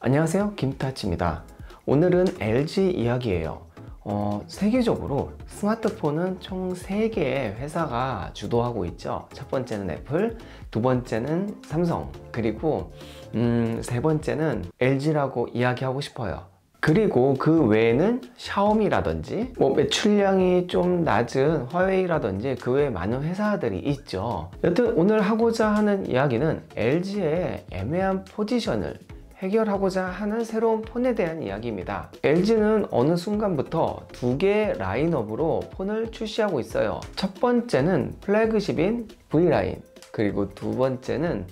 안녕하세요, 김타치입니다. 오늘은 LG 이야기예요. 세계적으로 스마트폰은 총 3개의 회사가 주도하고 있죠. 첫 번째는 애플, 두 번째는 삼성, 그리고 세 번째는 LG라고 이야기하고 싶어요. 그리고 그 외에는 샤오미라든지 매출량이 좀 낮은 화웨이라든지 그 외에 많은 회사들이 있죠. 여튼 오늘 하고자 하는 이야기는 LG의 애매한 포지션을 해결하고자 하는 새로운 폰에 대한 이야기입니다. LG는 어느 순간부터 2개의 라인업으로 폰을 출시하고 있어요. 첫 번째는 플래그십인 V라인, 그리고 두 번째는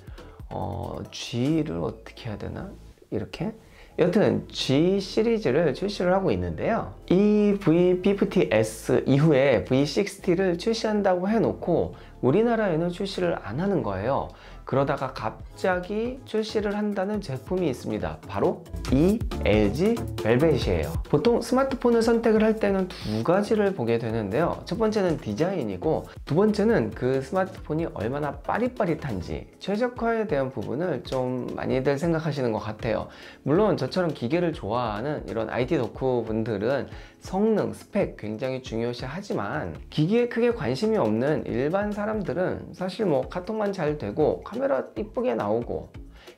G를 어떻게 해야 되나? 이렇게? 여튼 G 시리즈를 출시를 하고 있는데요. 이 V50S 이후에 V60를 출시한다고 해놓고 우리나라에는 출시를 안 하는 거예요. 그러다가 갑자기 출시를 한다는 제품이 있습니다. 바로 이 LG 벨벳이에요. 보통 스마트폰을 선택을 할 때는 두 가지를 보게 되는데요. 첫 번째는 디자인이고, 두 번째는 그 스마트폰이 얼마나 빠릿빠릿한지, 최적화에 대한 부분을 좀 많이들 생각하시는 것 같아요. 물론 저처럼 기계를 좋아하는 이런 IT 덕후 분들은 성능, 스펙 굉장히 중요시 하지만, 기기에 크게 관심이 없는 일반 사람들은 사실 카톡만 잘 되고 카메라 이쁘게 나오고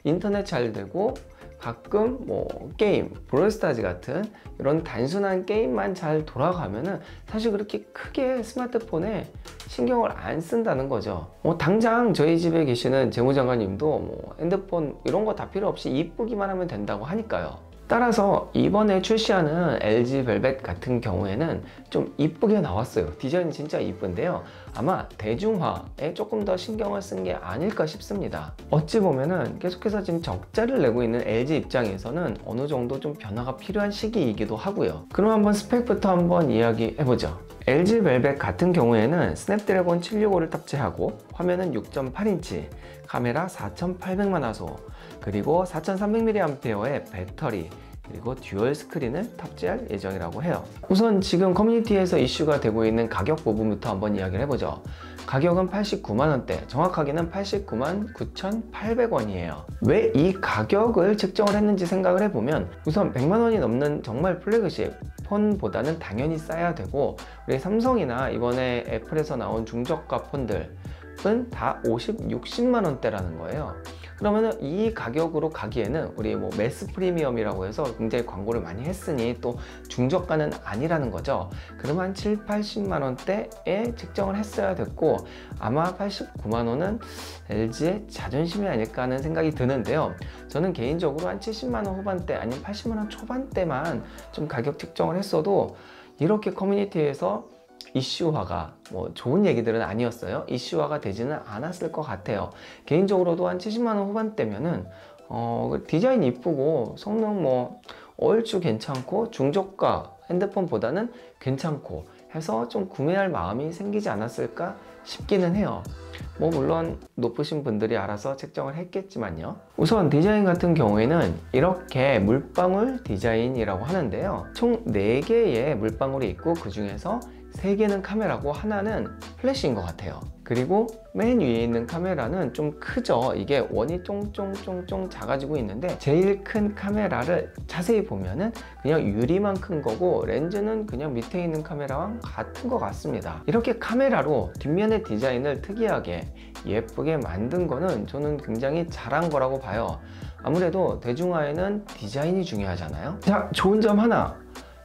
인터넷 잘 되고 가끔 게임, 브롤스타즈 같은 이런 단순한 게임만 잘 돌아가면은 사실 그렇게 크게 스마트폰에 신경을 안 쓴다는 거죠. 당장 저희 집에 계시는 재무장관님도 핸드폰 이런 거 다 필요 없이 이쁘기만 하면 된다고 하니까요. 따라서 이번에 출시하는 LG 벨벳 같은 경우에는 좀 이쁘게 나왔어요. 디자인이 진짜 이쁜데요. 아마 대중화에 조금 더 신경을 쓴 게 아닐까 싶습니다. 어찌 보면은 계속해서 지금 적자를 내고 있는 LG 입장에서는 어느 정도 좀 변화가 필요한 시기이기도 하고요. 그럼 한번 스펙부터 한번 이야기해보죠. LG 벨벳 같은 경우에는 스냅드래곤 765를 탑재하고 화면은 6.8인치, 카메라 4800만 화소, 그리고 4300mAh의 배터리, 그리고 듀얼 스크린을 탑재할 예정이라고 해요. 우선 지금 커뮤니티에서 이슈가 되고 있는 가격 부분부터 한번 이야기를 해보죠. 가격은 89만원대, 정확하게는 89만 9,800원이에요. 왜 이 가격을 측정을 했는지 생각을 해보면, 우선 100만원이 넘는 정말 플래그십 폰보다는 당연히 싸야 되고, 우리 삼성이나 이번에 애플에서 나온 중저가 폰들은 다 50, 60만원대라는 거예요. 그러면은 이 가격으로 가기에는 우리 매스 프리미엄이라고 해서 굉장히 광고를 많이 했으니 또 중저가는 아니라는 거죠. 그러면 한 7, 80만 원대에 측정을 했어야 됐고, 아마 89만 원은 LG의 자존심이 아닐까 하는 생각이 드는데요. 저는 개인적으로 한 70만 원 후반대 아니면 80만 원 초반대만 좀 가격 측정을 했어도 이렇게 커뮤니티에서 이슈화가 좋은 얘기들은 아니었어요. 이슈화가 되지는 않았을 것 같아요. 개인적으로도 한 70만원 후반대면은 디자인 이쁘고 성능 얼추 괜찮고 중저가 핸드폰보다는 괜찮고 해서 좀 구매할 마음이 생기지 않았을까 싶기는 해요. 물론 높으신 분들이 알아서 책정을 했겠지만요. 우선 디자인 같은 경우에는 이렇게 물방울 디자인이라고 하는데요. 총 4개의 물방울이 있고 그 중에서 3개는 카메라고 하나는 플래시인 것 같아요. 그리고 맨 위에 있는 카메라는 좀 크죠. 이게 원이 쫑쫑쫑쫑 작아지고 있는데, 제일 큰 카메라를 자세히 보면은 그냥 유리만 큰 거고 렌즈는 그냥 밑에 있는 카메라랑 같은 것 같습니다. 이렇게 카메라로 뒷면의 디자인을 특이하게 예쁘게 만든 거는 저는 굉장히 잘한 거라고 봐요. 아무래도 대중화에는 디자인이 중요하잖아요. 자, 좋은 점 하나,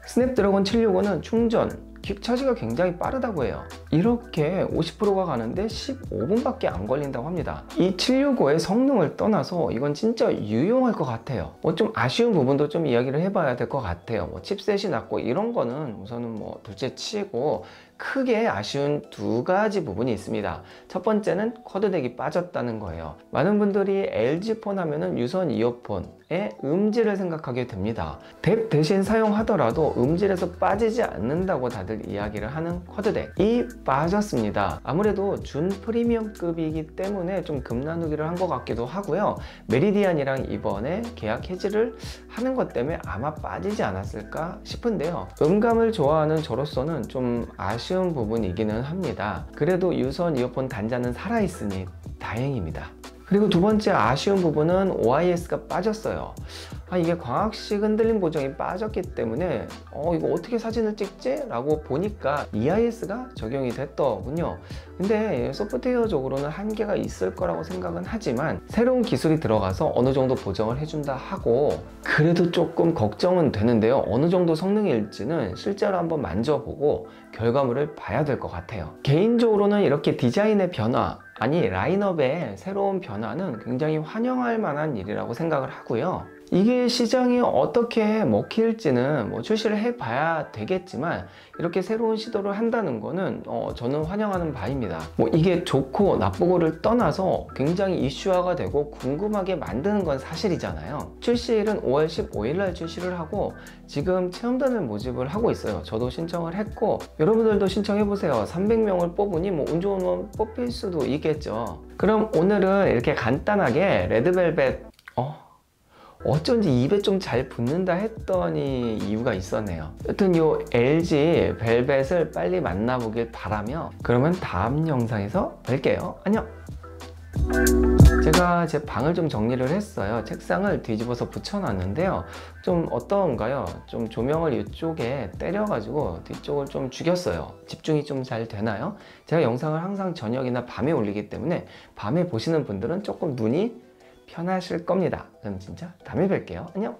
스냅드래곤 765는 충전 퀵 차지가 굉장히 빠르다고 해요. 이렇게 50%가 가는데 15분밖에 안 걸린다고 합니다. 이 765의 성능을 떠나서 이건 진짜 유용할 것 같아요. 좀 아쉬운 부분도 좀 이야기를 해봐야 될 것 같아요. 칩셋이 낮고 이런 거는 우선은 둘째 치고, 크게 아쉬운 2가지 부분이 있습니다. 첫 번째는 쿼드덱이 빠졌다는 거예요. 많은 분들이 LG 폰 하면은 유선 이어폰의 음질을 생각하게 됩니다. 덱 대신 사용하더라도 음질에서 빠지지 않는다고 다들 이야기를 하는 쿼드덱이 빠졌습니다. 아무래도 준 프리미엄급이기 때문에 좀 급나누기를 한 것 같기도 하고요. 메리디안이랑 이번에 계약 해지를 하는 것 때문에 아마 빠지지 않았을까 싶은데요. 음감을 좋아하는 저로서는 좀 아쉬운 부분이기는 합니다. 그래도 유선 이어폰 단자는 살아있으니 다행입니다. 그리고 두 번째 아쉬운 부분은 OIS가 빠졌어요. 이게 광학식 흔들림 보정이 빠졌기 때문에 이거 어떻게 사진을 찍지? 라고 보니까 EIS가 적용이 됐더군요. 근데 소프트웨어적으로는 한계가 있을 거라고 생각은 하지만 새로운 기술이 들어가서 어느 정도 보정을 해준다 하고, 그래도 조금 걱정은 되는데요. 어느 정도 성능일지는 실제로 한번 만져보고 결과물을 봐야 될 것 같아요. 개인적으로는 이렇게 디자인의 변화, 아니 라인업의 새로운 변화는 굉장히 환영할 만한 일이라고 생각을 하고요. 이게 시장이 어떻게 먹힐지는 출시를 해봐야 되겠지만, 이렇게 새로운 시도를 한다는 거는 저는 환영하는 바입니다. 이게 좋고 나쁘고를 떠나서 굉장히 이슈화가 되고 궁금하게 만드는 건 사실이잖아요. 출시일은 5월 15일 날 출시를 하고 지금 체험단을 모집을 하고 있어요. 저도 신청을 했고 여러분들도 신청해보세요. 300명을 뽑으니 운 좋으면 뽑힐 수도 있겠죠. 그럼 오늘은 이렇게 간단하게 레드벨벳 어쩐지 입에 좀 잘 붙는다 했더니 이유가 있었네요. 여튼 요 LG 벨벳을 빨리 만나보길 바라며, 그러면 다음 영상에서 뵐게요. 안녕. 제가 제 방을 좀 정리를 했어요. 책상을 뒤집어서 붙여놨는데요. 좀 어떤가요? 좀 조명을 이쪽에 때려가지고 뒤쪽을 좀 죽였어요. 집중이 좀 잘 되나요? 제가 영상을 항상 저녁이나 밤에 올리기 때문에 밤에 보시는 분들은 조금 눈이 편하실 겁니다. 그럼 진짜 다음에 뵐게요. 안녕.